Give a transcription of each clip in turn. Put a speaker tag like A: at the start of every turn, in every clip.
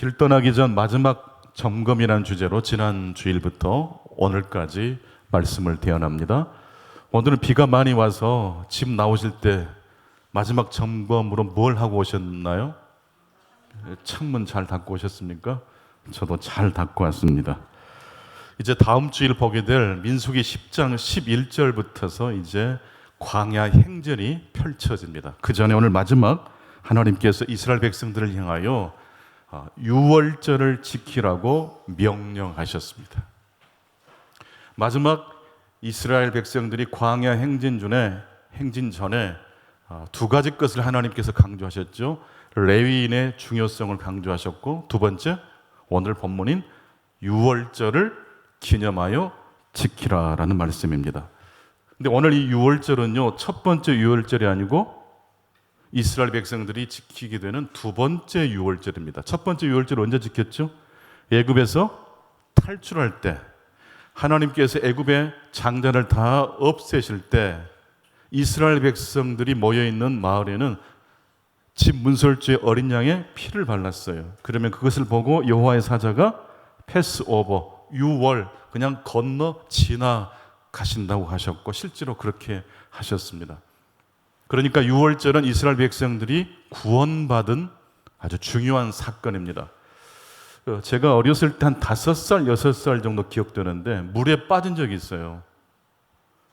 A: 길 떠나기 전 마지막 점검이라는 주제로 지난 주일부터 오늘까지 말씀을 대언합니다. 오늘은 비가 많이 와서 집 나오실 때 마지막 점검으로 뭘 하고 오셨나요? 창문 잘 닫고 오셨습니까? 저도 잘 닫고 왔습니다. 이제 다음 주일 보게 될 민수기 10장 11절부터서 이제 광야 행전이 펼쳐집니다. 그 전에 오늘 마지막 하나님께서 이스라엘 백성들을 향하여 유월절을 지키라고 명령하셨습니다. 마지막 이스라엘 백성들이 광야 행진 전에 두 가지 것을 하나님께서 강조하셨죠. 레위인의 중요성을 강조하셨고, 두 번째 오늘 본문인 유월절을 기념하여 지키라라는 말씀입니다. 근데 오늘 이 유월절은요, 첫 번째 유월절이 아니고 이스라엘 백성들이 지키게 되는 두 번째 유월절입니다. 첫 번째 유월절 언제 지켰죠? 애굽에서 탈출할 때, 하나님께서 애굽의 장자를 다 없애실 때 이스라엘 백성들이 모여있는 마을에는 집 문설주에 어린 양의 피를 발랐어요. 그러면 그것을 보고 여호와의 사자가 패스오버, 유월, 그냥 건너 지나가신다고 하셨고 실제로 그렇게 하셨습니다. 그러니까 유월절은 이스라엘 백성들이 구원받은 아주 중요한 사건입니다. 제가 어렸을 때 한 5살, 6살 정도 기억되는데 물에 빠진 적이 있어요.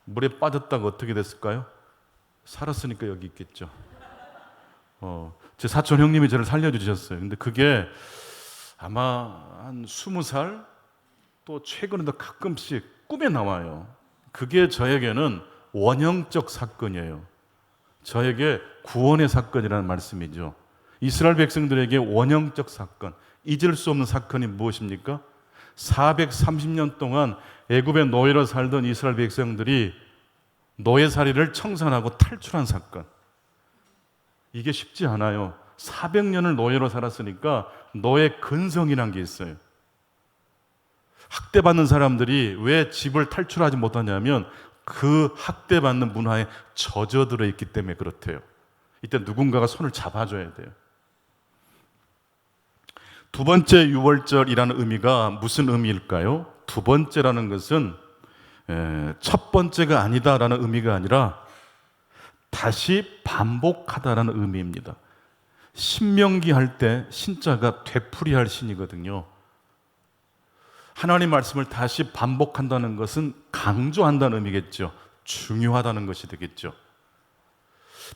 A: 물에 빠졌다가 어떻게 됐을까요? 살았으니까 여기 있겠죠. 제 사촌 형님이 저를 살려주셨어요. 근데 그게 아마 한 20살, 또 최근에도 가끔씩 꿈에 나와요. 그게 저에게는 원형적 사건이에요. 저에게 구원의 사건이라는 말씀이죠. 이스라엘 백성들에게 원형적 사건, 잊을 수 없는 사건이 무엇입니까? 430년 동안 애굽의 노예로 살던 이스라엘 백성들이 노예살이를 청산하고 탈출한 사건. 이게 쉽지 않아요. 400년을 노예로 살았으니까 노예 근성이라는 게 있어요. 학대받는 사람들이 왜 집을 탈출하지 못하냐면 그 학대받는 문화에 젖어들어 있기 때문에 그렇대요. 이때 누군가가 손을 잡아줘야 돼요. 두 번째 유월절이라는 의미가 무슨 의미일까요? 두 번째라는 것은 첫 번째가 아니다라는 의미가 아니라 다시 반복하다라는 의미입니다. 신명기 할 때 신자가 되풀이할 신이거든요. 하나님 말씀을 다시 반복한다는 것은 강조한다는 의미겠죠. 중요하다는 것이 되겠죠.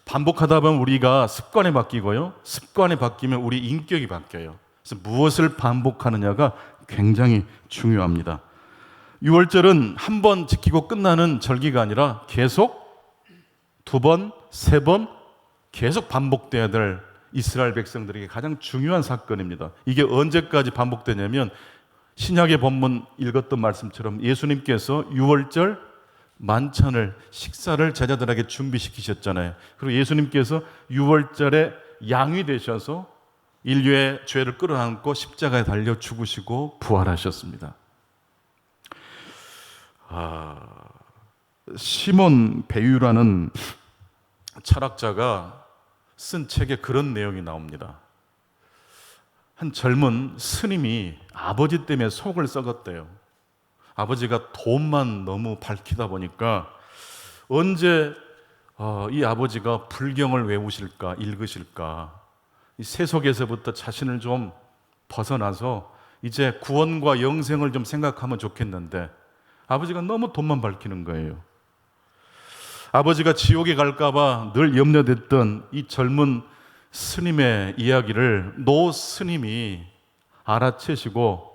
A: 반복하다 보면 우리가 습관에 바뀌고요. 습관이 바뀌면 우리 인격이 바뀌어요. 그래서 무엇을 반복하느냐가 굉장히 중요합니다. 유월절은 한 번 지키고 끝나는 절기가 아니라 계속 두 번, 세 번 계속 반복돼야 될 이스라엘 백성들에게 가장 중요한 사건입니다. 이게 언제까지 반복되냐면 신약의 본문 읽었던 말씀처럼 예수님께서 유월절 만찬을, 식사를 제자들에게 준비시키셨잖아요. 그리고 예수님께서 유월절에 양이 되셔서 인류의 죄를 끌어안고 십자가에 달려 죽으시고 부활하셨습니다. 시몬 베유라는 철학자가 쓴 책에 그런 내용이 나옵니다. 한 젊은 스님이 아버지 때문에 속을 썩었대요. 아버지가 돈만 너무 밝히다 보니까 언제 이 아버지가 불경을 외우실까, 읽으실까, 이 세속에서부터 자신을 좀 벗어나서 이제 구원과 영생을 좀 생각하면 좋겠는데 아버지가 너무 돈만 밝히는 거예요. 아버지가 지옥에 갈까봐 늘 염려됐던 이 젊은 스님의 이야기를 노 스님이 알아채시고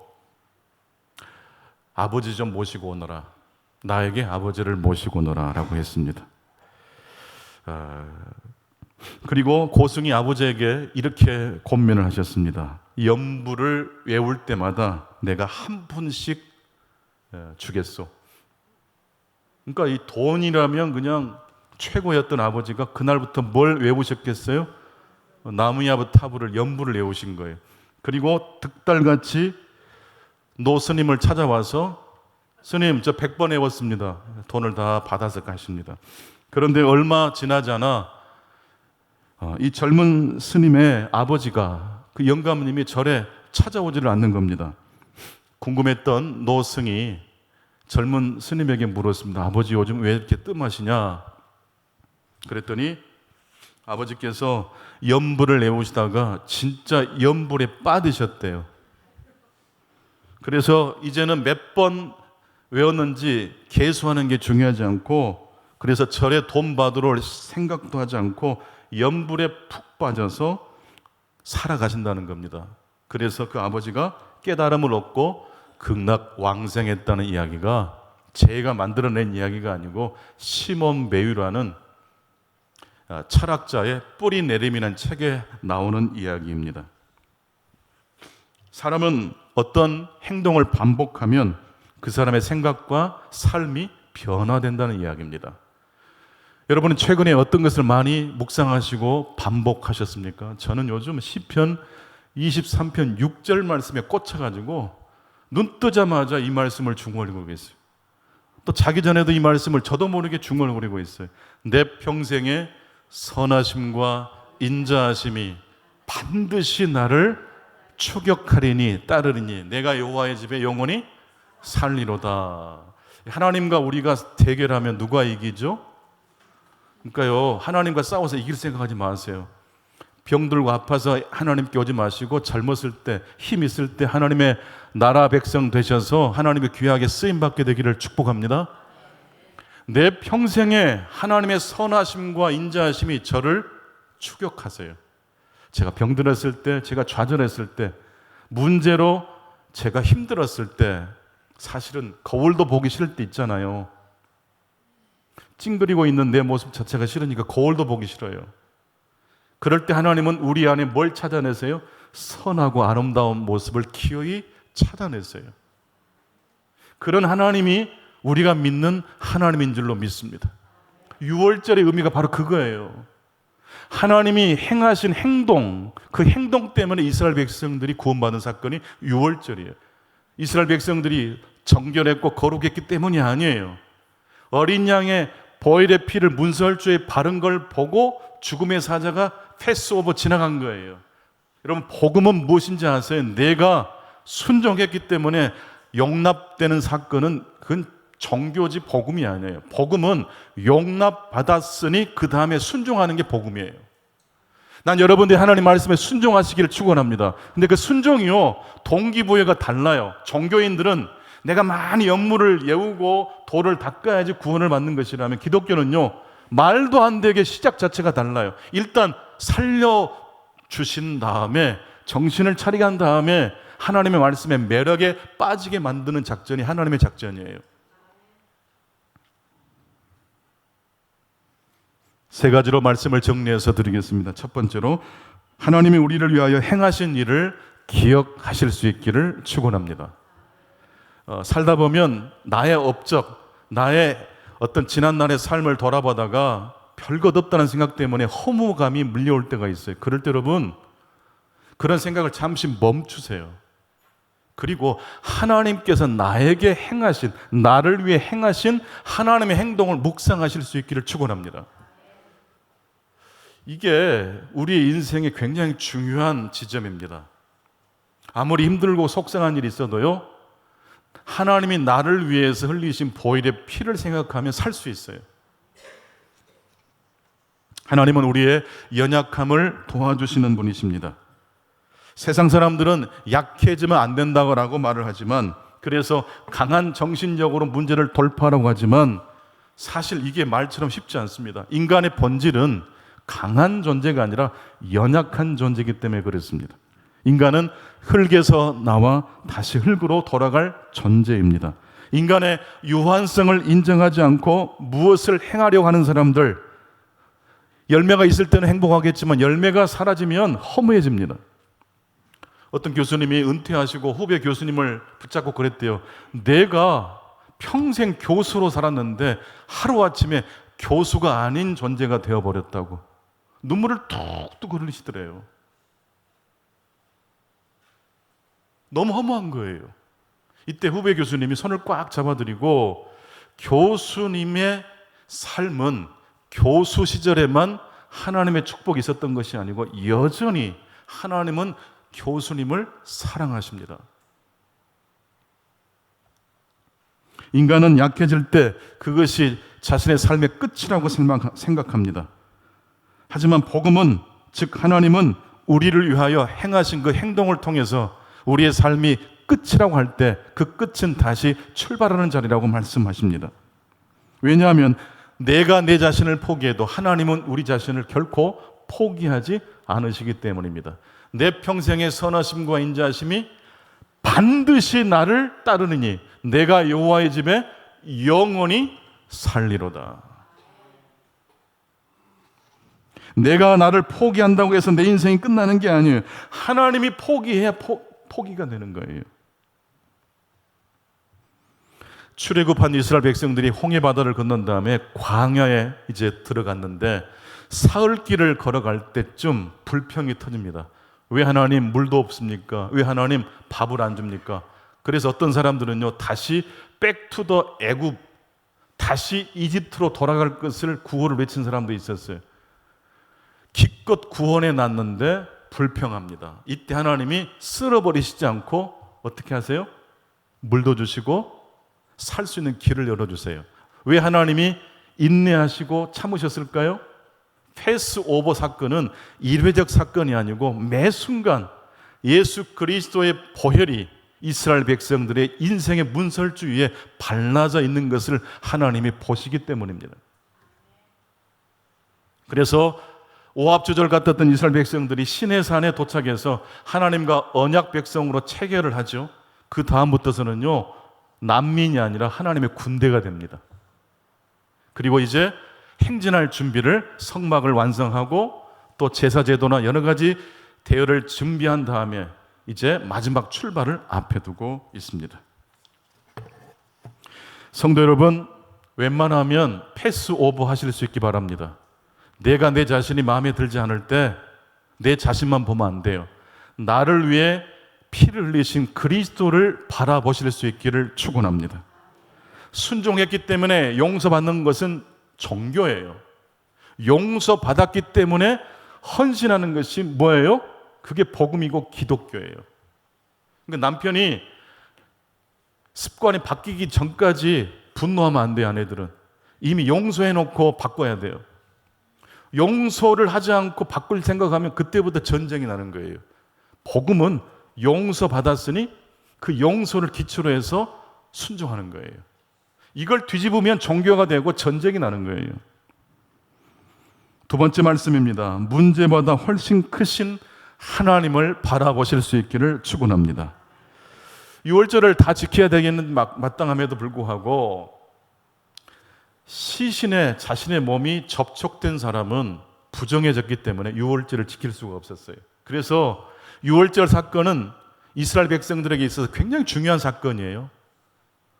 A: 아버지 좀 모시고 오너라, 나에게 아버지를 모시고 오너라 라고 했습니다. 그리고 고승이 아버지에게 이렇게 권면을 하셨습니다. 연부를 외울 때마다 내가 한 푼씩 주겠소. 그러니까 이 돈이라면 그냥 최고였던 아버지가 그날부터 뭘 외우셨겠어요? 나무야부 타부를, 연부를 외우신 거예요. 그리고 득달같이 노 스님을 찾아와서 스님 저 100번 외웠습니다. 돈을 다 받아서 가십니다. 그런데 얼마 지나지 않아 이 젊은 스님의 아버지가 그 영감님이 절에 찾아오지를 않는 겁니다. 궁금했던 노승이 젊은 스님에게 물었습니다. 아버지 요즘 왜 이렇게 뜸하시냐? 그랬더니 아버지께서 염불을 내오시다가 진짜 염불에 빠지셨대요. 그래서 이제는 몇 번 외웠는지 계수하는 게 중요하지 않고, 그래서 절에 돈 받으러 올 생각도 하지 않고 염불에 푹 빠져서 살아가신다는 겁니다. 그래서 그 아버지가 깨달음을 얻고 극락왕생했다는 이야기가 제가 만들어낸 이야기가 아니고 시몬 베유라는 철학자의 뿌리 내림이라는 책에 나오는 이야기입니다. 사람은 어떤 행동을 반복하면 그 사람의 생각과 삶이 변화된다는 이야기입니다. 여러분은 최근에 어떤 것을 많이 묵상하시고 반복하셨습니까? 저는 요즘 시편 23편 6절 말씀에 꽂혀가지고 눈 뜨자마자 이 말씀을 중얼거리고 있어요. 또 자기 전에도 이 말씀을 저도 모르게 중얼거리고 있어요. 내 평생에 선하심과 인자하심이 반드시 나를 추격하리니 따르리니 내가 여호와의 집에 영원히 살리로다. 하나님과 우리가 대결하면 누가 이기죠? 그러니까요, 하나님과 싸워서 이길 생각하지 마세요. 병들고 아파서 하나님께 오지 마시고 젊었을 때, 힘 있을 때 하나님의 나라 백성 되셔서 하나님의 귀하게 쓰임받게 되기를 축복합니다. 내 평생에 하나님의 선하심과 인자하심이 저를 추격하세요. 제가 병들었을 때, 제가 좌절했을 때, 문제로 제가 힘들었을 때, 사실은 거울도 보기 싫을 때 있잖아요. 찡그리고 있는 내 모습 자체가 싫으니까 거울도 보기 싫어요. 그럴 때 하나님은 우리 안에 뭘 찾아내세요? 선하고 아름다운 모습을 기어이 찾아내세요. 그런 하나님이 우리가 믿는 하나님인 줄로 믿습니다. 6월절의 의미가 바로 그거예요. 하나님이 행하신 행동, 그 행동 때문에 이스라엘 백성들이 구원받은 사건이 6월절이에요. 이스라엘 백성들이 정결했고 거룩했기 때문이 아니에요. 어린 양의 보혈의 피를 문설주에 바른 걸 보고 죽음의 사자가 패스오버 지나간 거예요. 여러분, 복음은 무엇인지 아세요? 내가 순종했기 때문에 용납되는 사건은 그건 정교지 복음이 아니에요. 복음은 용납받았으니 그 다음에 순종하는 게 복음이에요. 난 여러분들이 하나님 말씀에 순종하시기를 축원합니다. 근데 그 순종이요, 동기부여가 달라요. 종교인들은 내가 많이 연물을 예우고 돌을 닦아야지 구원을 받는 것이라면, 기독교는요, 말도 안 되게 시작 자체가 달라요. 일단 살려주신 다음에 정신을 차리게 한 다음에 하나님의 말씀의 매력에 빠지게 만드는 작전이 하나님의 작전이에요. 세 가지로 말씀을 정리해서 드리겠습니다. 첫 번째로, 하나님이 우리를 위하여 행하신 일을 기억하실 수 있기를 축원합니다. 살다 보면 나의 업적, 나의 어떤 지난날의 삶을 돌아보다가 별것 없다는 생각 때문에 허무감이 밀려올 때가 있어요. 그럴 때 여러분, 그런 생각을 잠시 멈추세요. 그리고 하나님께서 나에게 행하신, 나를 위해 행하신 하나님의 행동을 묵상하실 수 있기를 축원합니다. 이게 우리 인생에 굉장히 중요한 지점입니다. 아무리 힘들고 속상한 일이 있어도요, 하나님이 나를 위해서 흘리신 보혈의 피를 생각하면 살 수 있어요. 하나님은 우리의 연약함을 도와주시는 분이십니다. 세상 사람들은 약해지면 안 된다고 말을 하지만, 그래서 강한 정신력으로 문제를 돌파하라고 하지만, 사실 이게 말처럼 쉽지 않습니다. 인간의 본질은 강한 존재가 아니라 연약한 존재이기 때문에 그렇습니다. 인간은 흙에서 나와 다시 흙으로 돌아갈 존재입니다. 인간의 유한성을 인정하지 않고 무엇을 행하려고 하는 사람들, 열매가 있을 때는 행복하겠지만 열매가 사라지면 허무해집니다. 어떤 교수님이 은퇴하시고 후배 교수님을 붙잡고 그랬대요. 내가 평생 교수로 살았는데 하루아침에 교수가 아닌 존재가 되어버렸다고. 눈물을 툭툭 흘리시더래요. 너무 허무한 거예요. 이때 후배 교수님이 손을 꽉 잡아드리고, 교수님의 삶은 교수 시절에만 하나님의 축복이 있었던 것이 아니고 여전히 하나님은 교수님을 사랑하십니다.
B: 인간은 약해질 때 그것이 자신의 삶의 끝이라고 생각합니다. 하지만 복음은, 즉 하나님은 우리를 위하여 행하신 그 행동을 통해서 우리의 삶이 끝이라고 할 때 그 끝은 다시 출발하는 자리라고 말씀하십니다. 왜냐하면 내가 내 자신을 포기해도 하나님은 우리 자신을 결코 포기하지 않으시기 때문입니다. 내 평생의 선하심과 인자하심이 반드시 나를 따르느니 내가 여호와의 집에 영원히 살리로다. 내가 나를 포기한다고 해서 내 인생이 끝나는 게 아니에요. 하나님이 포기해야 포기가 되는 거예요. 출애굽한 이스라엘 백성들이 홍해 바다를 건넌 다음에 광야에 이제 들어갔는데 사흘길을 걸어갈 때쯤 불평이 터집니다. 왜 하나님 물도 없습니까? 왜 하나님 밥을 안 줍니까? 그래서 어떤 사람들은요, 다시 백투더 애굽, 다시 이집트로 돌아갈 것을 구호를 외친 사람도 있었어요. 기껏 구원해 놨는데 불평합니다. 이때 하나님이 쓸어버리시지 않고 어떻게 하세요? 물도 주시고 살 수 있는 길을 열어주세요. 왜 하나님이 인내하시고 참으셨을까요? 패스오버 사건은 일회적 사건이 아니고 매 순간 예수 그리스도의 보혈이 이스라엘 백성들의 인생의 문설주 위에 발라져 있는 것을 하나님이 보시기 때문입니다. 그래서 오합조절 같았던 이스라엘 백성들이 시내산에 도착해서 하나님과 언약 백성으로 체결을 하죠. 그 다음부터서는요, 난민이 아니라 하나님의 군대가 됩니다. 그리고 이제 행진할 준비를, 성막을 완성하고 또 제사제도나 여러 가지 대여를 준비한 다음에 이제 마지막 출발을 앞에 두고 있습니다. 성도 여러분, 웬만하면 패스오버 하실 수 있기 바랍니다. 내가 내 자신이 마음에 들지 않을 때 내 자신만 보면 안 돼요. 나를 위해 피를 흘리신 그리스도를 바라보실 수 있기를 축원합니다. 순종했기 때문에 용서받는 것은 종교예요. 용서받았기 때문에 헌신하는 것이 뭐예요? 그게 복음이고 기독교예요. 그러니까 남편이 습관이 바뀌기 전까지 분노하면 안 돼요. 아내들은 이미 용서해놓고 바꿔야 돼요. 용서를 하지 않고 바꿀 생각하면 그때부터 전쟁이 나는 거예요. 복음은 용서받았으니 그 용서를 기초로 해서 순종하는 거예요. 이걸 뒤집으면 종교가 되고 전쟁이 나는 거예요. 두 번째 말씀입니다. 문제보다 훨씬 크신 하나님을 바라보실 수 있기를 축원합니다. 6월절을 다 지켜야 되겠는 마땅함에도 불구하고 시신에 자신의 몸이 접촉된 사람은 부정해졌기 때문에 6월절을 지킬 수가 없었어요. 그래서 6월절 사건은 이스라엘 백성들에게 있어서 굉장히 중요한 사건이에요.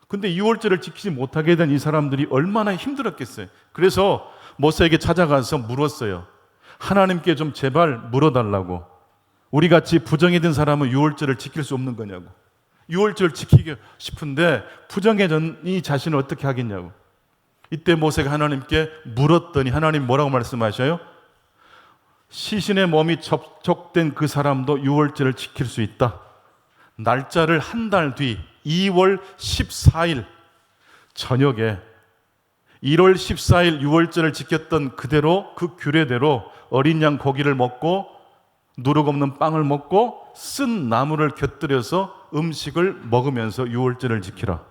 B: 근데 6월절을 지키지 못하게 된 이 사람들이 얼마나 힘들었겠어요. 그래서 모세에게 찾아가서 물었어요. 하나님께 좀 제발 물어달라고. 우리같이 부정해진 사람은 6월절을 지킬 수 없는 거냐고. 6월절 지키고 싶은데 부정해진 이 자신을 어떻게 하겠냐고. 이때 모세가 하나님께 물었더니 하나님 뭐라고 말씀하셔요? 시신의 몸이 접촉된 그 사람도 6월절을 지킬 수 있다. 날짜를 한 달 뒤 2월 14일 저녁에 1월 14일 6월절을 지켰던 그대로 그 규례대로 어린 양 고기를 먹고 누룩 없는 빵을 먹고 쓴 나무를 곁들여서 음식을 먹으면서 6월절을 지키라.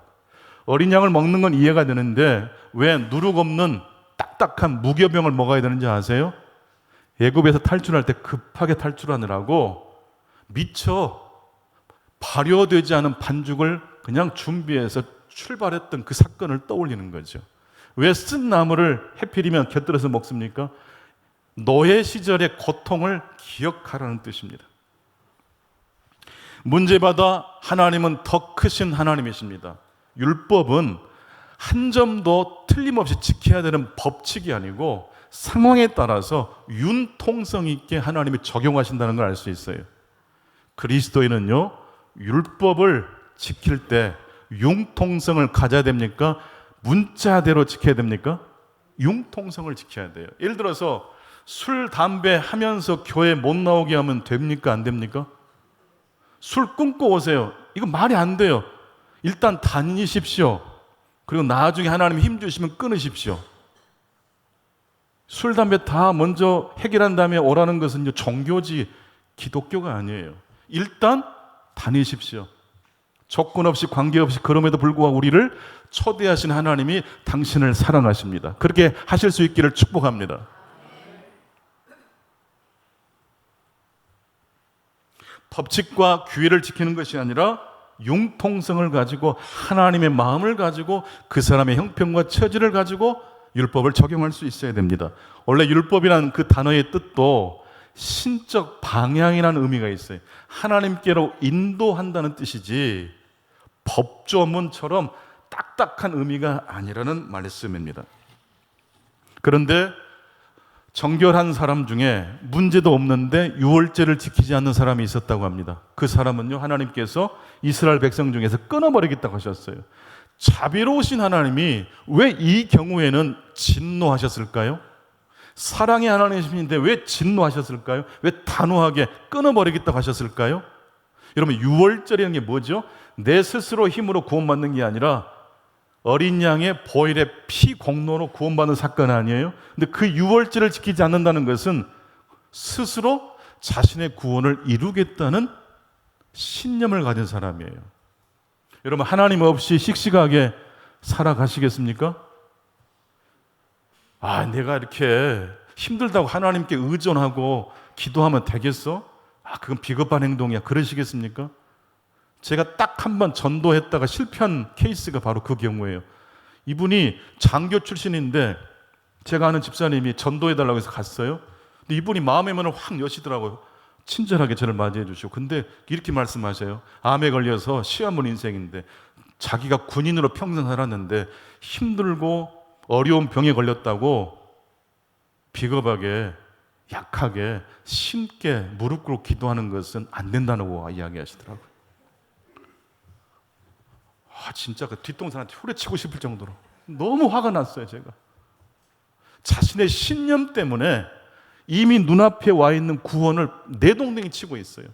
B: 어린 양을 먹는 건 이해가 되는데 왜 누룩 없는 딱딱한 무교병을 먹어야 되는지 아세요? 애굽에서 탈출할 때 급하게 탈출하느라고 미처 발효되지 않은 반죽을 그냥 준비해서 출발했던 그 사건을 떠올리는 거죠. 왜 쓴 나무를 해필이면 곁들여서 먹습니까? 노예 시절의 고통을 기억하라는 뜻입니다. 문제받아 하나님은 더 크신 하나님이십니다. 율법은 한 점도 틀림없이 지켜야 되는 법칙이 아니고 상황에 따라서 융통성 있게 하나님이 적용하신다는 걸 알 수 있어요. 그리스도인은요, 율법을 지킬 때 융통성을 가져야 됩니까? 문자대로 지켜야 됩니까? 융통성을 지켜야 돼요. 예를 들어서 술, 담배 하면서 교회 못 나오게 하면 됩니까? 안 됩니까? 술 끊고 오세요. 이거 말이 안 돼요. 일단 다니십시오. 그리고 나중에 하나님 힘 주시면 끊으십시오. 술, 담배 다 먼저 해결한 다음에 오라는 것은 종교지 기독교가 아니에요. 일단 다니십시오. 조건 없이 관계 없이 그럼에도 불구하고 우리를 초대하신 하나님이 당신을 사랑하십니다. 그렇게 하실 수 있기를 축복합니다. 법칙과 규례를 지키는 것이 아니라 융통성을 가지고 하나님의 마음을 가지고 그 사람의 형편과 처지를 가지고 율법을 적용할 수 있어야 됩니다. 원래 율법이란 그 단어의 뜻도 신적 방향이라는 의미가 있어요. 하나님께로 인도한다는 뜻이지 법조문처럼 딱딱한 의미가 아니라는 말씀입니다. 그런데 정결한 사람 중에 문제도 없는데 유월절을 지키지 않는 사람이 있었다고 합니다. 그 사람은요, 하나님께서 이스라엘 백성 중에서 끊어버리겠다고 하셨어요. 자비로우신 하나님이 왜 이 경우에는 진노하셨을까요? 사랑의 하나님이신데 왜 진노하셨을까요? 왜 단호하게 끊어버리겠다고 하셨을까요? 여러분, 유월절이라는 게 뭐죠? 내 스스로 힘으로 구원받는 게 아니라 어린 양의 보혈의 피 공로로 구원받는 사건 아니에요? 근데 그 유월절을 지키지 않는다는 것은 스스로 자신의 구원을 이루겠다는 신념을 가진 사람이에요. 여러분, 하나님 없이 씩씩하게 살아가시겠습니까? 내가 이렇게 힘들다고 하나님께 의존하고 기도하면 되겠어? 그건 비겁한 행동이야. 그러시겠습니까? 제가 딱 한 번 전도했다가 실패한 케이스가 바로 그 경우예요. 이분이 장교 출신인데 제가 아는 집사님이 전도해달라고 해서 갔어요. 근데 이분이 마음의 문을 확 여시더라고요. 친절하게 저를 맞이해 주시고. 근데 이렇게 말씀하셔요. 암에 걸려서 시험 본 인생인데 자기가 군인으로 평생 살았는데 힘들고 어려운 병에 걸렸다고 비겁하게 약하게 심게 무릎 꿇고 기도하는 것은 안 된다고 이야기하시더라고요. 진짜 그 뒷동산한테 후려치고 싶을 정도로 너무 화가 났어요. 제가 자신의 신념 때문에 이미 눈앞에 와 있는 구원을 내동댕이 치고 있어요.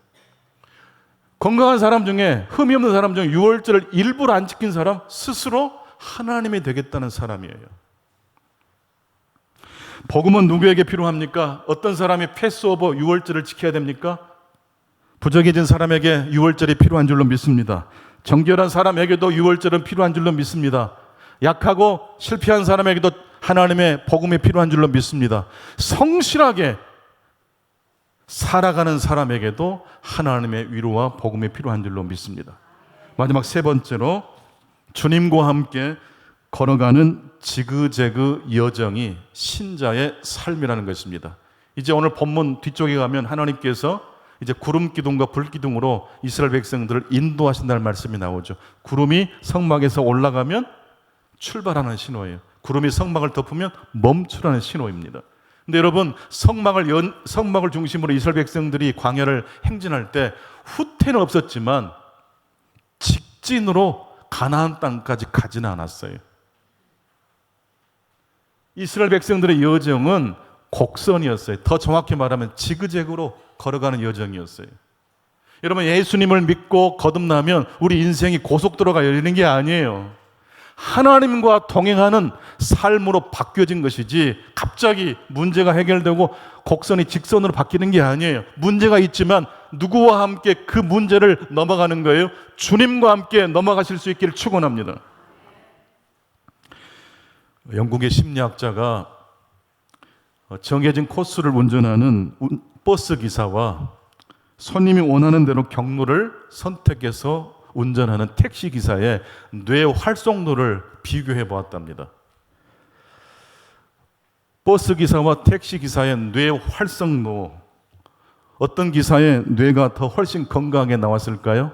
B: 건강한 사람 중에, 흠이 없는 사람 중에 유월절을 일부러 안 지킨 사람 스스로 하나님이 되겠다는 사람이에요. 복음은 누구에게 필요합니까? 어떤 사람이 패스오버 유월절을 지켜야 됩니까? 부정해진 사람에게 유월절이 필요한 줄로 믿습니다. 정결한 사람에게도 유월절은 필요한 줄로 믿습니다. 약하고 실패한 사람에게도 하나님의 복음이 필요한 줄로 믿습니다. 성실하게 살아가는 사람에게도 하나님의 위로와 복음이 필요한 줄로 믿습니다. 마지막 세 번째로 주님과 함께 걸어가는 지그재그 여정이 신자의 삶이라는 것입니다. 이제 오늘 본문 뒤쪽에 가면 하나님께서 이제 구름 기둥과 불 기둥으로 이스라엘 백성들을 인도하신다는 말씀이 나오죠. 구름이 성막에서 올라가면 출발하는 신호예요. 구름이 성막을 덮으면 멈추라는 신호입니다. 근데 여러분, 성막을 중심으로 이스라엘 백성들이 광야를 행진할 때 후퇴는 없었지만 직진으로 가나안 땅까지 가지는 않았어요. 이스라엘 백성들의 여정은 곡선이었어요. 더 정확히 말하면 지그재그로 걸어가는 여정이었어요. 여러분, 예수님을 믿고 거듭나면 우리 인생이 고속도로가 열리는 게 아니에요. 하나님과 동행하는 삶으로 바뀌어진 것이지 갑자기 문제가 해결되고 곡선이 직선으로 바뀌는 게 아니에요. 문제가 있지만 누구와 함께 그 문제를 넘어가는 거예요? 주님과 함께 넘어가실 수 있기를 축원합니다. 영국의 심리학자가 정해진 코스를 운전하는 버스 기사와 손님이 원하는 대로 경로를 선택해서 운전하는 택시 기사의 뇌 활성도를 비교해 보았답니다. 버스 기사와 택시 기사의 뇌 활성도, 어떤 기사의 뇌가 더 훨씬 건강하게 나왔을까요?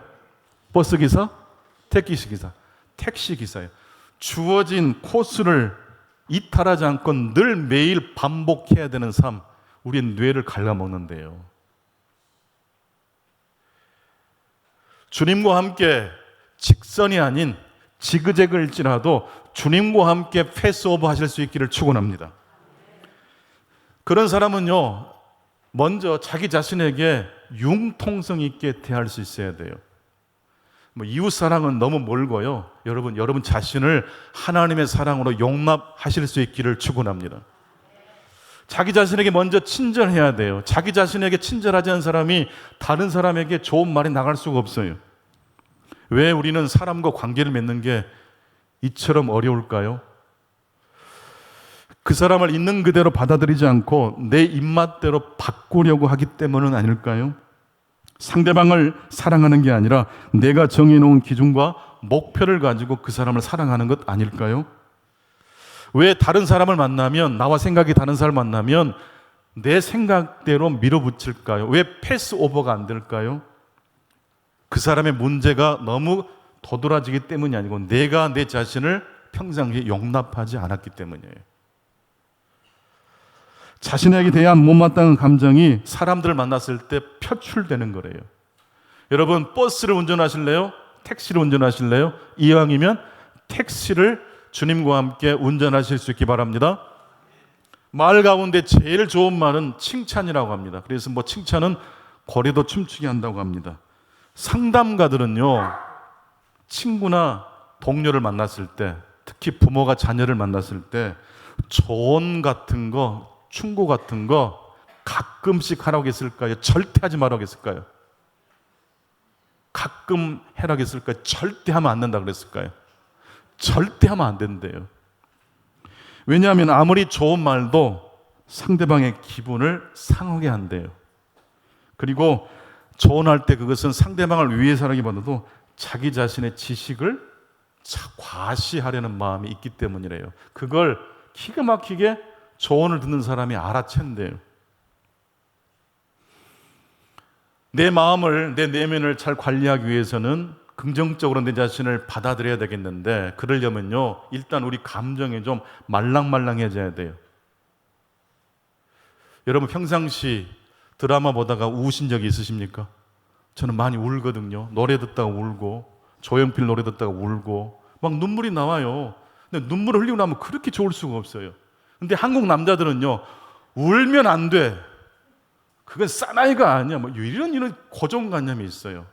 B: 버스 기사? 택시 기사? 택시 기사예요. 주어진 코스를 이탈하지 않고 늘 매일 반복해야 되는 삶, 우리의 뇌를 갉아먹는데요. 주님과 함께 직선이 아닌 지그재그일지라도 주님과 함께 패스오버 하실 수 있기를 축원합니다. 그런 사람은요, 먼저 자기 자신에게 융통성 있게 대할 수 있어야 돼요. 뭐 이웃 사랑은 너무 멀고요. 여러분 자신을 하나님의 사랑으로 용납하실 수 있기를 축원합니다. 자기 자신에게 먼저 친절해야 돼요. 자기 자신에게 친절하지 않은 사람이 다른 사람에게 좋은 말이 나갈 수가 없어요. 왜 우리는 사람과 관계를 맺는 게 이처럼 어려울까요? 그 사람을 있는 그대로 받아들이지 않고 내 입맛대로 바꾸려고 하기 때문은 아닐까요? 상대방을 사랑하는 게 아니라 내가 정해놓은 기준과 목표를 가지고 그 사람을 사랑하는 것 아닐까요? 왜 다른 사람을 만나면, 나와 생각이 다른 사람을 만나면 내 생각대로 밀어붙일까요? 왜 패스 오버가 안 될까요? 그 사람의 문제가 너무 도드라지기 때문이 아니고 내가 내 자신을 평상시에 용납하지 않았기 때문이에요. 자신에게 대한 못마땅한 감정이 사람들을 만났을 때 표출되는 거래요. 여러분, 버스를 운전하실래요? 택시를 운전하실래요? 이왕이면 택시를 주님과 함께 운전하실 수 있기 바랍니다. 말 가운데 제일 좋은 말은 칭찬이라고 합니다. 그래서 뭐 칭찬은 고래도 춤추게 한다고 합니다. 상담가들은요, 친구나 동료를 만났을 때, 특히 부모가 자녀를 만났을 때 조언 같은 거, 충고 같은 거 가끔씩 하라고 했을까요? 절대 하지 말라고 했을까요? 가끔 해라고 했을까요? 절대 하면 안 된다고 그랬을까요? 절대 하면 안 된대요. 왜냐하면 아무리 좋은 말도 상대방의 기분을 상하게 한대요. 그리고 조언할 때 그것은 상대방을 위해서라기보다도 자기 자신의 지식을 과시하려는 마음이 있기 때문이래요. 그걸 기가 막히게 조언을 듣는 사람이 알아챈대요. 내 마음을, 내 내면을 잘 관리하기 위해서는 긍정적으로 내 자신을 받아들여야 되겠는데, 그러려면요, 일단 우리 감정이 좀 말랑말랑해져야 돼요. 여러분, 평상시 드라마 보다가 우신 적이 있으십니까? 저는 많이 울거든요. 노래 듣다가 울고, 조용필 노래 듣다가 울고, 막 눈물이 나와요. 근데 눈물을 흘리고 나면 그렇게 좋을 수가 없어요. 근데 한국 남자들은요, 울면 안 돼. 그건 사나이가 아니야. 뭐 이런 고정관념이 있어요.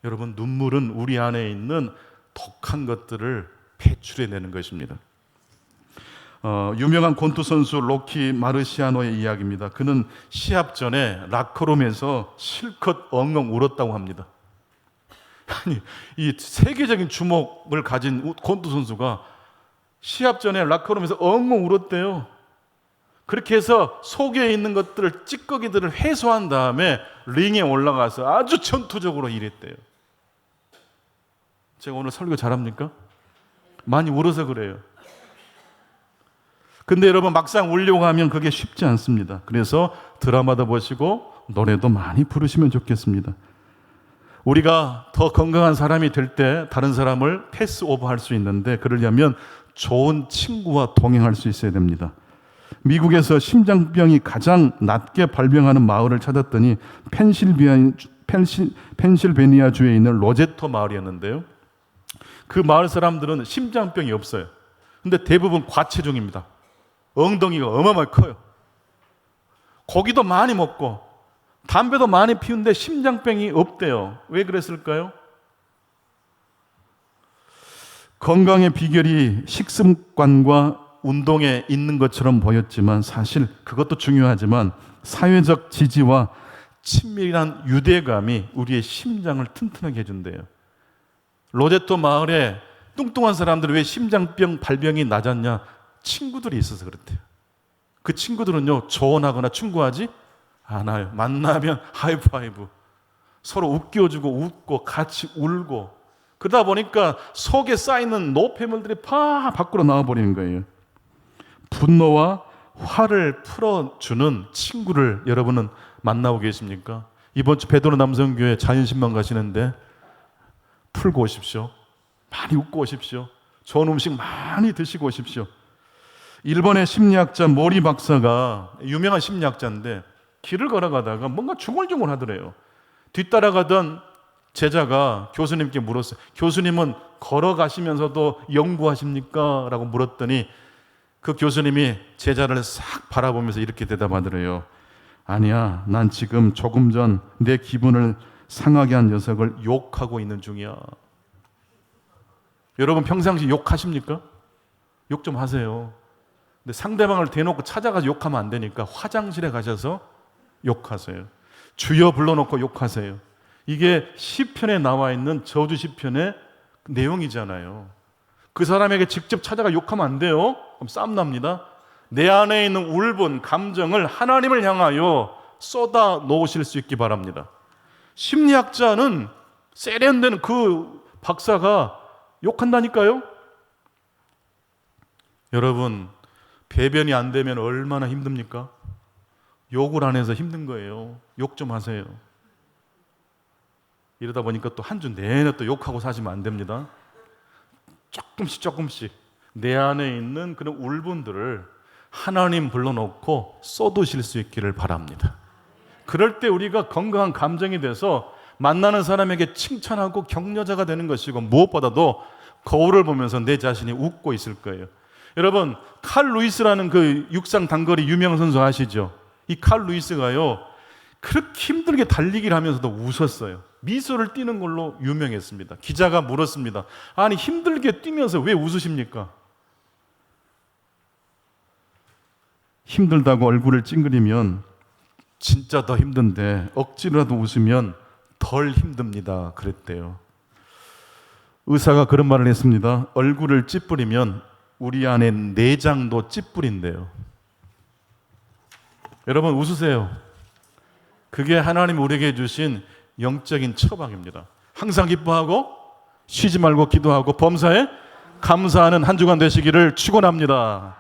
B: 여러분, 눈물은 우리 안에 있는 독한 것들을 배출해내는 것입니다. 유명한 권투 선수 로키 마르시아노의 이야기입니다. 그는 시합 전에 라커룸에서 실컷 엉엉 울었다고 합니다. 아니, 이 세계적인 주목을 가진 권투 선수가 시합 전에 라커룸에서 엉엉 울었대요. 그렇게 해서 속에 있는 것들을, 찌꺼기들을 해소한 다음에 링에 올라가서 아주 전투적으로 일했대요. 제가 오늘 설교 잘합니까? 많이 울어서 그래요. 근데 여러분, 막상 울려고 하면 그게 쉽지 않습니다. 그래서 드라마도 보시고 노래도 많이 부르시면 좋겠습니다. 우리가 더 건강한 사람이 될 때 다른 사람을 패스 오버할 수 있는데, 그러려면 좋은 친구와 동행할 수 있어야 됩니다. 미국에서 심장병이 가장 낮게 발병하는 마을을 찾았더니 펜실베니아주에 있는 로제토 마을이었는데요. 그 마을 사람들은 심장병이 없어요. 근데 대부분 과체중입니다. 엉덩이가 어마어마하게 커요. 고기도 많이 먹고 담배도 많이 피우는데 심장병이 없대요. 왜 그랬을까요? 건강의 비결이 식습관과 운동에 있는 것처럼 보였지만, 사실 그것도 중요하지만 사회적 지지와 친밀한 유대감이 우리의 심장을 튼튼하게 해준대요. 로제토 마을에 뚱뚱한 사람들은 왜 심장병 발병이 낮았냐? 친구들이 있어서 그렇대요. 그 친구들은요, 조언하거나 충고하지 않아요. 만나면 하이파이브, 서로 웃겨주고 웃고 같이 울고, 그러다 보니까 속에 쌓이는 노폐물들이 파 밖으로 나와버리는 거예요. 분노와 화를 풀어주는 친구를 여러분은 만나고 계십니까? 이번 주 베드로 남성교회 자연신방 가시는데 풀고 오십시오. 많이 웃고 오십시오. 좋은 음식 많이 드시고 오십시오. 일본의 심리학자 모리 박사가, 유명한 심리학자인데, 길을 걸어가다가 뭔가 중얼중얼 하더래요. 뒤따라가던 제자가 교수님께 물었어요. 교수님은 걸어가시면서도 연구하십니까? 라고 물었더니 그 교수님이 제자를 싹 바라보면서 이렇게 대답하더래요. 아니야, 난 지금 조금 전 내 기분을 상하게 한 녀석을 욕하고 있는 중이야. 여러분 평상시 욕하십니까? 욕 좀 하세요. 근데 상대방을 대놓고 찾아가서 욕하면 안 되니까 화장실에 가셔서 욕하세요. 주여 불러놓고 욕하세요. 이게 시편에 나와 있는 저주 시편의 내용이잖아요. 그 사람에게 직접 찾아가 욕하면 안 돼요. 그럼 싸움 납니다. 내 안에 있는 울분, 감정을 하나님을 향하여 쏟아 놓으실 수 있기 바랍니다. 심리학자는 세련된 그 박사가 욕한다니까요. 여러분, 배변이 안 되면 얼마나 힘듭니까? 욕을 안 해서 힘든 거예요. 욕 좀 하세요. 이러다 보니까 또 한 주 내내 또 욕하고 사시면 안 됩니다. 조금씩 내 안에 있는 그런 울분들을 하나님 불러놓고 쏟으실 수 있기를 바랍니다. 그럴 때 우리가 건강한 감정이 돼서 만나는 사람에게 칭찬하고 격려자가 되는 것이고, 무엇보다도 거울을 보면서 내 자신이 웃고 있을 거예요. 여러분, 칼 루이스라는 그 육상 단거리 유명 선수 아시죠? 이 칼 루이스가요, 그렇게 힘들게 달리기를 하면서도 웃었어요. 미소를 띠는 걸로 유명했습니다. 기자가 물었습니다. 아니, 힘들게 뛰면서 왜 웃으십니까? 힘들다고 얼굴을 찡그리면 진짜 더 힘든데 억지로라도 웃으면 덜 힘듭니다. 그랬대요. 의사가 그런 말을 했습니다. 얼굴을 찌푸리면 우리 안에 내장도 찌푸린대요. 여러분 웃으세요. 그게 하나님 우리에게 주신 영적인 처방입니다. 항상 기뻐하고 쉬지 말고 기도하고 범사에 감사하는 한 주간 되시기를 축원합니다.